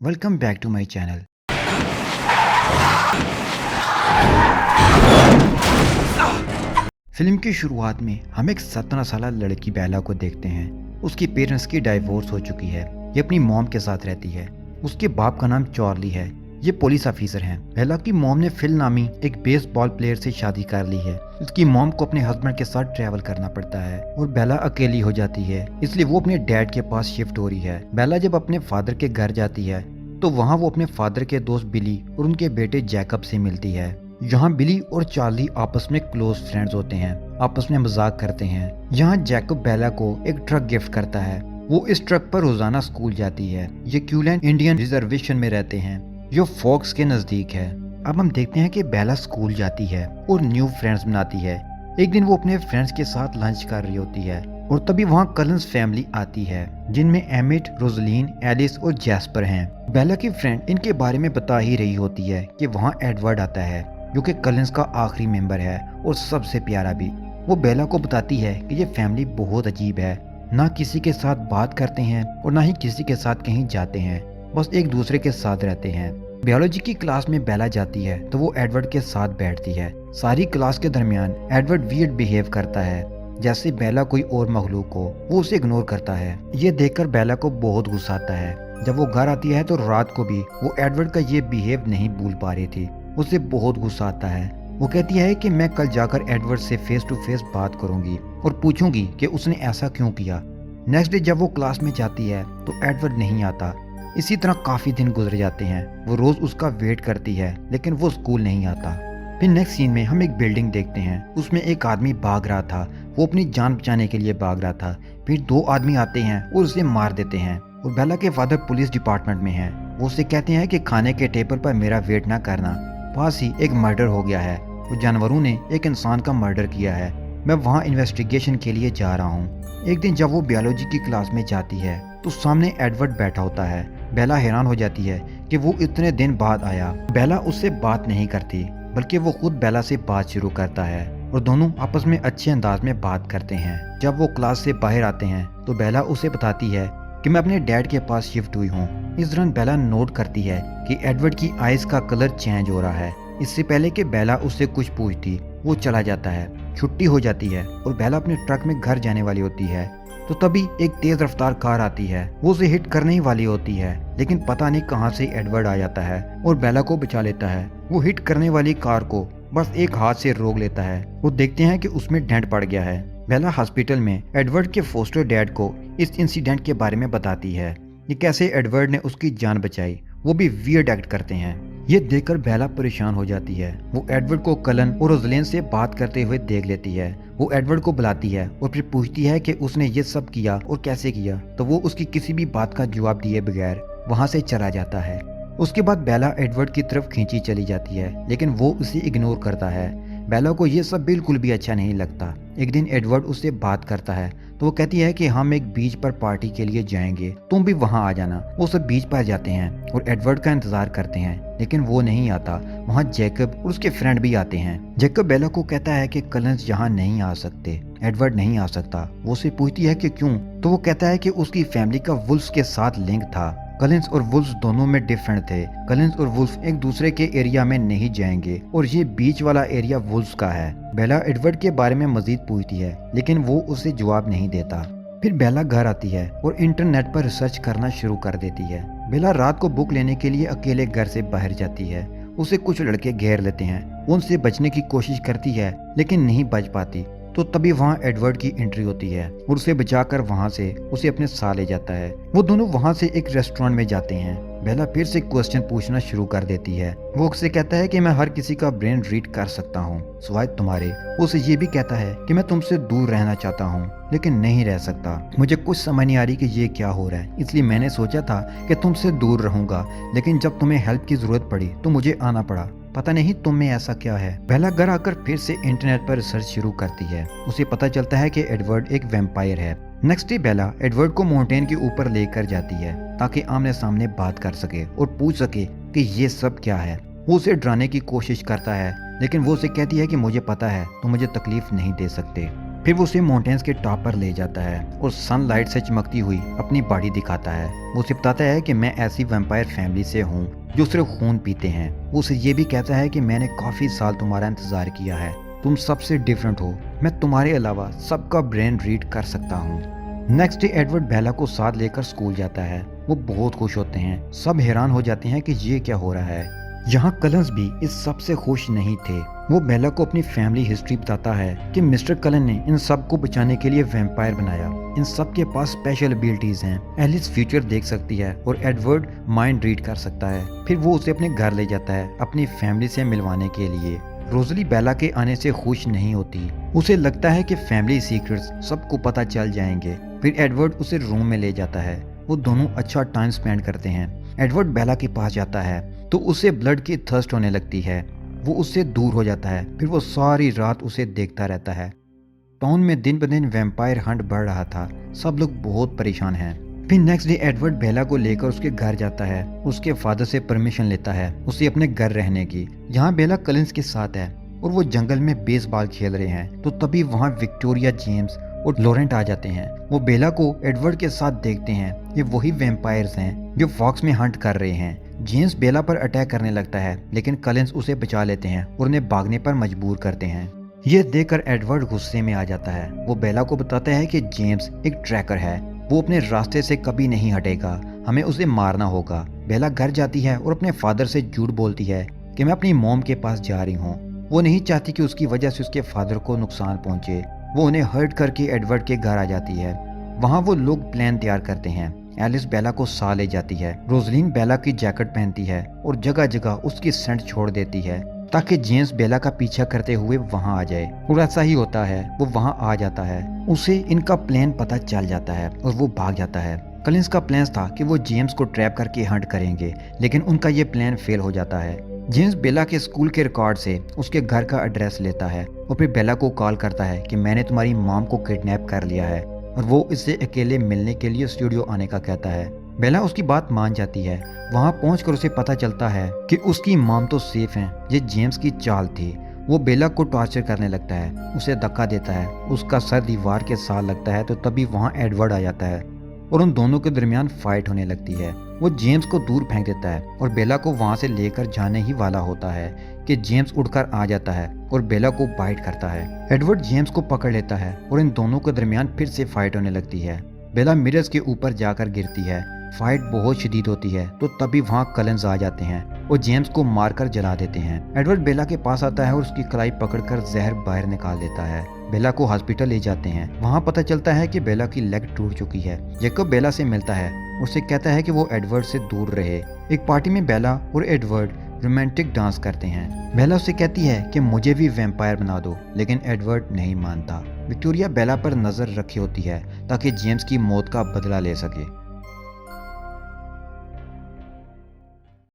Welcome back to my channel. Film की शुरुआत में हम एक 17 साल लड़की बेला को देखते हैं। उसकी पेरेंट्स की डाइवोर्स हो चुकी है। ये अपनी मॉम के साथ रहती है। उसके बाप का नाम चार्ली है। ये पुलिस ऑफिसर हैं। बेला की मॉम ने फिल नामी एक बेसबॉल प्लेयर से शादी कर ली है। उसकी मॉम को अपने हस्बैंड के साथ ट्रैवल करना पड़ता है और बेला अकेली हो जाती है, इसलिए वो अपने डैड के पास शिफ्ट हो रही है। बेला जब अपने फादर के घर जाती है तो वहाँ वो अपने फादर के दोस्त बिली और उनके बेटे जैकब से मिलती है। यहाँ बिली और चार्ली आपस में क्लोज फ्रेंड्स होते हैं, आपस में मजाक करते हैं। यहाँ जैकब बेला को एक ट्रक गिफ्ट करता है। वो इस ट्रक पर रोजाना स्कूल जाती है। ये क्यूलैंड इंडियन रिजर्वेशन में रहते हैं जो फोक्स के नजदीक है। अब हम देखते हैं कि बेला स्कूल जाती है और न्यू फ्रेंड्स बनाती है। एक दिन वो अपने फ्रेंड्स के साथ लंच कर रही होती है और तभी वहाँ कलिंस फैमिली आती है, जिनमें एमिट, रोजलीन, एलिस और जैस्पर हैं। बेला की फ्रेंड इनके बारे में बता ही रही होती है कि वहाँ एडवर्ड आता है जो कि कलिंस का आखिरी मेंबर है और सबसे प्यारा भी। वो बेला को बताती है कि ये फैमिली बहुत अजीब है, ना किसी के साथ बात करते हैं और ना ही किसी के साथ कहीं जाते हैं, बस एक दूसरे के साथ रहते हैं। बायोलॉजी की क्लास में बेला जाती है तो वो एडवर्ड के साथ बैठती है। सारी क्लास के दरमियान एडवर्ड वियर्ड बिहेव करता है, जैसे बेला कोई और मखलूक हो। वो उसे इग्नोर करता है। ये देखकर बेला को बहुत गुस्सा आता है। जब वो घर आती है तो रात को भी वो एडवर्ड का ये बिहेव नहीं भूल पा रही थी। उसे बहुत गुस्सा आता है। वो कहती है कि मैं कल जाकर एडवर्ड से फेस टू फेस बात करूंगी और पूछूंगी कि उसने ऐसा क्यों किया। नेक्स्ट डे जब वो क्लास में जाती है तो एडवर्ड नहीं आता। इसी तरह काफी दिन गुजर जाते हैं। वो रोज उसका वेट करती है लेकिन वो स्कूल नहीं आता। फिर नेक्स्ट सीन में हम एक बिल्डिंग देखते हैं। उसमें एक आदमी भाग रहा था। वो अपनी जान बचाने के लिए भाग रहा था। फिर दो आदमी आते हैं और उसे मार देते हैं। और बेला के फादर पुलिस डिपार्टमेंट में हैं। वो उसे कहते हैं कि खाने के टेबल पर मेरा वेट ना करना, पास ही एक मर्डर हो गया है। वो जानवरों ने एक इंसान का मर्डर किया है। मैं वहाँ इन्वेस्टिगेशन के लिए जा रहा हूँ। एक दिन जब वो बायोलॉजी की क्लास में जाती है तो सामने एडवर्ड बैठा होता है। बेला हैरान हो जाती है कि वो इतने दिन बाद आया। बेला उससे बात नहीं करती बल्कि वो खुद बेला से बात शुरू करता है और दोनों आपस में अच्छे अंदाज में बात करते हैं। जब वो क्लास से बाहर आते हैं तो बेला उसे बताती है कि मैं अपने डैड के पास शिफ्ट हुई हूँ। इस दौरान बेला नोट करती है कि एडवर्ड की आइज का कलर चेंज हो रहा है। इससे पहले कि बेला उससे कुछ पूछती वो चला जाता है। छुट्टी हो जाती है और बेला अपने ट्रक में घर जाने वाली होती है तो तभी एक तेज रफ्तार कार आती है। वो उसे हिट करने ही वाली होती है लेकिन पता नहीं कहां से एडवर्ड आ जाता है और बेला को बचा लेता है। वो हिट करने वाली कार को बस एक हाथ से रोक लेता है। वो देखते हैं कि उसमें डेंट पड़ गया है। बेला हॉस्पिटल में एडवर्ड के फोस्टर डैड को इस इंसिडेंट के बारे में बताती है कि कैसे एडवर्ड ने उसकी जान बचाई। वो भी वियर्ड एक्ट करते हैं। ये देखकर बेला परेशान हो जाती है। वो एडवर्ड को कलन और रोजलेन से बात करते हुए देख लेती है। वो एडवर्ड को बुलाती है और फिर पूछती है कि उसने ये सब किया और कैसे किया, तो वो उसकी किसी भी बात का जवाब दिए बगैर वहां से चला जाता है। उसके बाद बेला एडवर्ड की तरफ खींची चली जाती है लेकिन वो उसे इग्नोर करता है। बेला को ये सब बिल्कुल भी अच्छा नहीं लगता। एक दिन एडवर्ड उससे बात करता है तो वो कहती है कि हम एक बीच पर पार्टी के लिए जाएंगे, तुम भी वहां आ जाना। वो सब बीच पर जाते हैं और एडवर्ड का इंतजार करते हैं लेकिन वो नहीं आता। वहाँ जैकब और उसके फ्रेंड भी आते हैं। जैकब बेला को कहता है कि कलिंस यहाँ नहीं आ सकते, एडवर्ड नहीं आ सकता। वो उससे पूछती है कि क्यों, तो वो कहता है कि उसकी फैमिली का वुल्फ्स के साथ लिंक था। कलिंस और वुल्फ्स दोनों में डिफरेंट थे। कलिंस और वुल्फ एक दूसरे के एरिया में नहीं जाएंगे और ये बीच वाला एरिया वुल्फ्स का है। बेला एडवर्ड के बारे में मजीद पूछती है लेकिन वो उसे जवाब नहीं देता। फिर बेला घर आती है और इंटरनेट पर रिसर्च करना शुरू कर देती है। बेला रात को बुक लेने के लिए अकेले घर से बाहर जाती है। उसे कुछ लड़के घेर लेते हैं। वो उनसे बचने की कोशिश करती है लेकिन नहीं बच पाती। तो तभी वहाँ एडवर्ड की एंट्री होती है और उसे बचाकर वहाँ से उसे अपने साथ ले जाता है। वो दोनों वहाँ से एक रेस्टोरेंट में जाते हैं। बेला फिर से क्वेश्चन पूछना शुरू कर देती है। वो उससे कहता है कि मैं हर किसी का ब्रेन रीड कर सकता हूँ सिवाय तुम्हारे। वो उसे ये भी कहता है कि मैं तुमसे दूर रहना चाहता हूँ लेकिन नहीं रह सकता। मुझे कुछ समझ नहीं आ रही कि ये क्या हो रहा है, इसलिए मैंने सोचा था कि तुमसे दूर रहूंगा लेकिन जब तुम्हें हेल्प की जरूरत पड़ी तो मुझे आना पड़ा। पता नहीं तुम में ऐसा क्या है। बेला घर आकर फिर से इंटरनेट पर रिसर्च शुरू करती है। उसे पता चलता है कि एडवर्ड एक वैम्पायर है। नेक्स्ट डे बेला एडवर्ड को माउंटेन के ऊपर लेकर जाती है ताकि आमने सामने बात कर सके और पूछ सके कि ये सब क्या है। वो उसे डराने की कोशिश करता है लेकिन वो उसे कहती है कि मुझे पता है तुम मुझे तकलीफ नहीं दे सकते। फिर वो उसे माउंटेन्स के टॉप पर ले जाता है और सनलाइट से चमकती हुई अपनी बॉडी दिखाता है। वो उसे बताता है कि मैं ऐसी वैम्पायर फैमिली से हूँ जो सिर्फ खून पीते हैं। वो उसे ये भी कहता है कि मैंने काफ़ी साल तुम्हारा इंतज़ार किया है, तुम सबसे डिफरेंट हो, मैं तुम्हारे अलावा सबका ब्रेन रीड कर सकता हूँ। नेक्स्ट डे एडवर्ड बेला को साथ लेकर स्कूल जाता है। वो बहुत खुश होते हैं, सब हैरान हो जाते हैं कि ये क्या हो रहा है। यहाँ कलन्स भी इस सब से खुश नहीं थे। वो बेला को अपनी फैमिली हिस्ट्री बताता है कि मिस्टर कलन ने इन सब को बचाने के लिए वैम्पायर बनाया। इन सब के पास स्पेशल एबिलिटीज हैं। एलिस फ्यूचर देख सकती है और एडवर्ड माइंड रीड कर सकता है। फिर वो उसे अपने घर ले जाता है अपनी फैमिली से मिलवाने के लिए। रोजली बेला के आने से खुश नहीं होती। उसे लगता है कि फैमिली सीक्रेट्स सबको पता चल जाएंगे। फिर एडवर्ड उसे रूम में ले जाता है। वो दोनों अच्छा टाइम स्पेंड करते हैं। एडवर्ड बेला के पास जाता है तो उसे ब्लड की थर्स्ट होने लगती है। वो उससे दूर हो जाता है। फिर वो सारी रात उसे देखता रहता है। टाउन में दिन ब दिन वैम्पायर हंट बढ़ रहा था। सब लोग बहुत परेशान हैं। फिर नेक्स्ट डे एडवर्ड बेला को लेकर उसके घर जाता है। उसके फादर से परमिशन लेता है उसे अपने घर रहने की। यहाँ बेला कलिंस के साथ है और वो जंगल में बेसबॉल खेल रहे हैं। तो तभी वहाँ विक्टोरिया, जेम्स और लॉरेंट आ जाते हैं। वो बेला को एडवर्ड के साथ देखते हैं। ये वही वैम्पायर्स हैं जो फॉक्स में हंट कर रहे हैं। जेम्स बेला पर अटैक करने लगता है लेकिन कलिंस उसे बचा लेते हैं और उन्हें भागने पर मजबूर करते हैं। ये देखकर एडवर्ड गुस्से में आ जाता है। वो बेला को बताता है कि जेम्स एक ट्रैकर है, वो अपने रास्ते से कभी नहीं हटेगा, हमें उसे मारना होगा। बेला घर जाती है और अपने फादर से झूठ बोलती है कि मैं अपनी मॉम के पास जा रही हूँ। वो नहीं चाहती कि उसकी वजह से उसके फादर को नुकसान पहुंचे। वो उन्हें हर्ट करके एडवर्ड के घर आ जाती है। वहाँ वो लोग प्लान तैयार करते हैं। एलिस बेला को साथ ले जाती है। रोजलिन बेला की जैकेट पहनती है और जगह जगह उसकी सेंट छोड़ देती है ताकि जेम्स बेला का पीछा करते हुए वहां आ जाए। और ऐसा ही होता है, वो वहां आ जाता है। उसे इनका प्लान पता चल जाता है और वो भाग जाता है। कलिंस का प्लान था कि वो जेम्स को ट्रैप करके हंट करेंगे लेकिन उनका ये प्लान फेल हो जाता है। जेम्स बेला के स्कूल के रिकॉर्ड से उसके घर का एड्रेस लेता है और फिर बेला को कॉल करता है कि मैंने तुम्हारी मॉम को किडनैप कर लिया है और वो इससे अकेले मिलने के लिए स्टूडियो आने का कहता है। बेला उसकी बात मान जाती है। वहां पहुंचकर उसे पता चलता है कि उसकी मॉम तो सेफ हैं। ये जेम्स की चाल थी। वो बेला को टॉर्चर करने लगता है, उसे धक्का देता है, उसका सर दीवार के साथ लगता है। तो तभी वहां एडवर्ड आ जाता है और उन दोनों के दरमियान फाइट होने लगती है। वो जेम्स को दूर फेंक देता है और बेला को वहां से लेकर जाने ही वाला होता है कि जेम्स उड़कर आ जाता है और बेला को बाइट करता है। एडवर्ड जेम्स को पकड़ लेता है और इन दोनों के दरमियान फिर से फाइट होने लगती है। बेला मिरर्स के ऊपर जाकर गिरती है। फाइट बहुत शदीद होती है। तो तभी वहाँ कलिंस आ जाते हैं और जेम्स को मारकर जला देते हैं। एडवर्ड बेला के पास आता है और उसकी कलाई पकड़कर जहर बाहर निकाल देता है। बेला को हॉस्पिटल ले जाते हैं। वहाँ पता चलता है कि बेला की लेग टूट चुकी है। जैकब बेला से मिलता है, उससे कहता है कि वो एडवर्ड से दूर रहे। एक पार्टी में बेला और एडवर्ड रोमांटिक डांस करते हैं। बेला उससे कहती है कि मुझे भी वैम्पायर बना दो लेकिन एडवर्ड नहीं मानता। विक्टोरिया बेला पर नजर रखी होती है ताकि जेम्स की मौत का बदला ले सके।